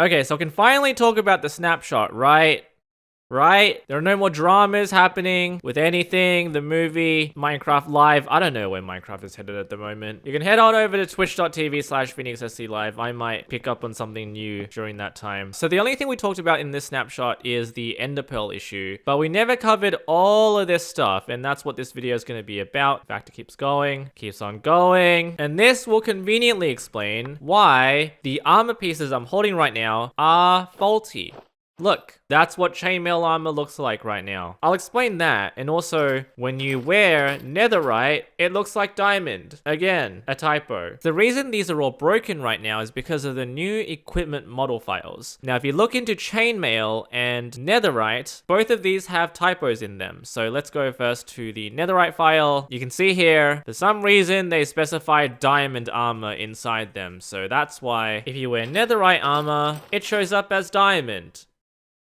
Okay, so I can finally talk about the snapshot, right? Right? There are no more dramas happening with anything, the movie, Minecraft Live. I don't know where Minecraft is headed at the moment. You can head on over to twitch.tv/PhoenixSC Live. I might pick up on something new during that time. So the only thing we talked about in this snapshot is the Ender Pearl issue, but we never covered all of this stuff, and that's what this video is going to be about. In fact, it keeps going, keeps on going, and this will conveniently explain why the armor pieces I'm holding right now are faulty. Look, that's what chainmail armor looks like right now. I'll explain that, and also, when you wear netherite, it looks like diamond. Again, a typo. The reason these are all broken right now is because of the new equipment model files. Now, if you look into chainmail and netherite, both of these have typos in them. So let's go first to the netherite file. You can see here, for some reason, they specified diamond armor inside them. So that's why if you wear netherite armor, it shows up as diamond.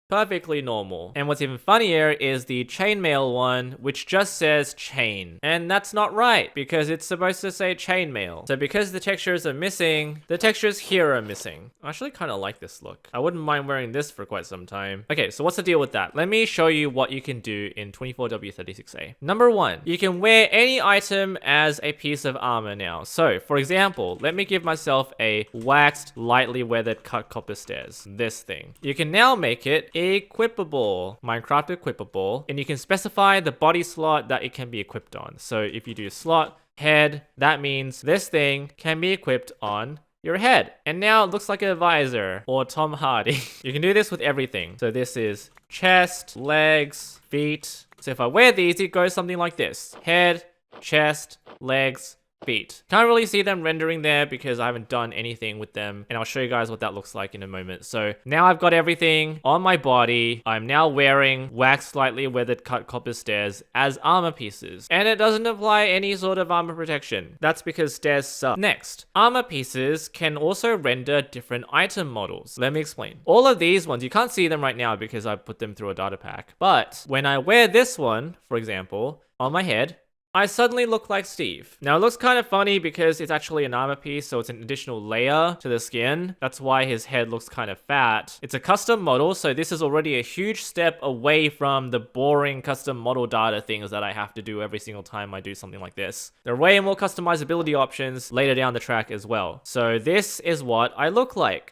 Perfectly normal. And what's even funnier is the chainmail one, which just says chain. And that's not right, because it's supposed to say chainmail. So because the textures are missing, the textures here are missing. I actually kind of like this look. I wouldn't mind wearing this for quite some time. Okay, so what's the deal with that? Let me show you what you can do in 24W36A. Number one, you can wear any item as a piece of armor now. So, for example, let me give myself a waxed, lightly weathered cut copper stairs. This thing. You can now make it equipable, Minecraft equipable, and you can specify the body slot that it can be equipped on. So if you do slot, head, that means this thing can be equipped on your head. And now it looks like a visor or Tom Hardy. You can do this with everything. So this is chest, legs, feet. So if I wear these, it goes something like this. Head, chest, legs, feet. Can't really see them rendering there because I haven't done anything with them, and I'll show you guys what that looks like in a moment. So now I've got everything on my body. I'm now wearing waxed, slightly weathered cut copper stairs as armor pieces, and it doesn't apply any sort of armor protection. That's because stairs suck. Next, armor pieces can also render different item models. Let me explain. All of these ones, you can't see them right now because I put them through a data pack, but when I wear this one, for example, on my head, I suddenly look like Steve. Now it looks kind of funny because it's actually an armor piece, so it's an additional layer to the skin. That's why his head looks kind of fat. It's a custom model, so this is already a huge step away from the boring custom model data things that I have to do every single time I do something like this. There are way more customizability options later down the track as well. So this is what I look like.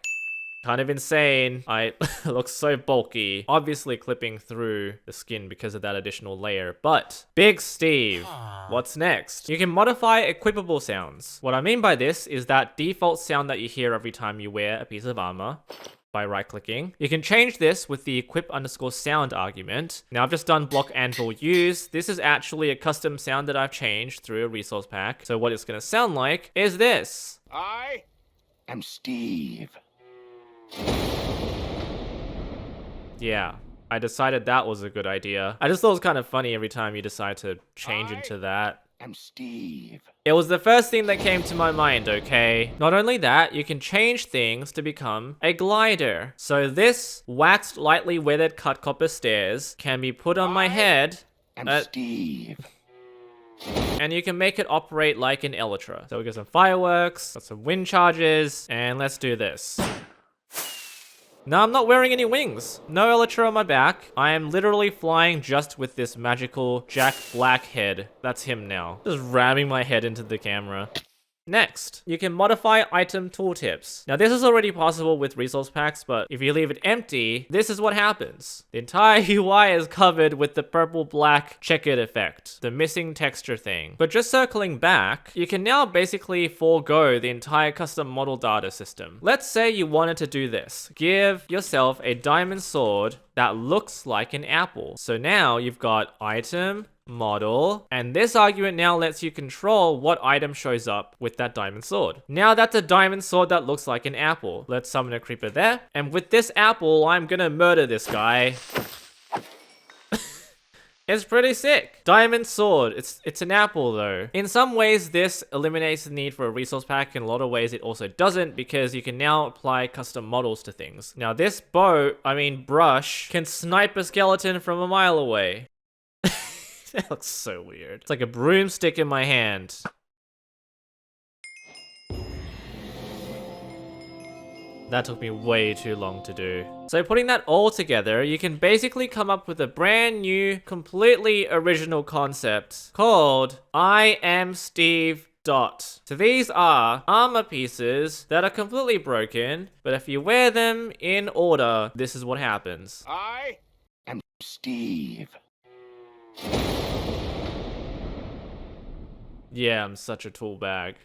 Kind of insane. I look so bulky. Obviously clipping through the skin because of that additional layer. But Big Steve, what's next? You can modify equipable sounds. What I mean by this is that default sound that you hear every time you wear a piece of armor by right-clicking. You can change this with the equip_sound argument. Now I've just done block anvil use. This is actually a custom sound that I've changed through a resource pack. So what it's gonna sound like is this. I am Steve. Yeah, I decided that was a good idea. I just thought it was kind of funny every time you decide to change into that. I'm Steve. It was the first thing that came to my mind, okay? Not only that, you can change things to become a glider. So this waxed, lightly weathered cut copper stairs can be put on my head. I'm Steve. And you can make it operate like an elytra. So we got some fireworks, got some wind charges, and let's do this. No, I'm not wearing any wings. No elytra on my back. I am literally flying just with this magical Jack Black head. That's him now. Just ramming my head into the camera. Next, you can modify item tooltips. Now this is already possible with resource packs, but if you leave it empty, this is what happens. The entire UI is covered with the purple-black checkered effect, the missing texture thing. But just circling back, you can now basically forego the entire custom model data system. Let's say you wanted to do this. Give yourself a diamond sword that looks like an apple. So now you've got item, model, and this argument now lets you control what item shows up with that diamond sword. Now that's a diamond sword that looks like an apple. Let's summon a creeper there, and with this apple, I'm gonna murder this guy. It's pretty sick. Diamond sword. It's an apple though. In some ways, this eliminates the need for a resource pack. In a lot of ways, it also doesn't, because you can now apply custom models to things. Now this brush, can snipe a skeleton from a mile away. That looks so weird. It's like a broomstick in my hand. That took me way too long to do. So putting that all together, you can basically come up with a brand new, completely original concept called I Am Steve Dot. So these are armor pieces that are completely broken, but if you wear them in order, this is what happens. I am Steve. Yeah, I'm such a tool bag.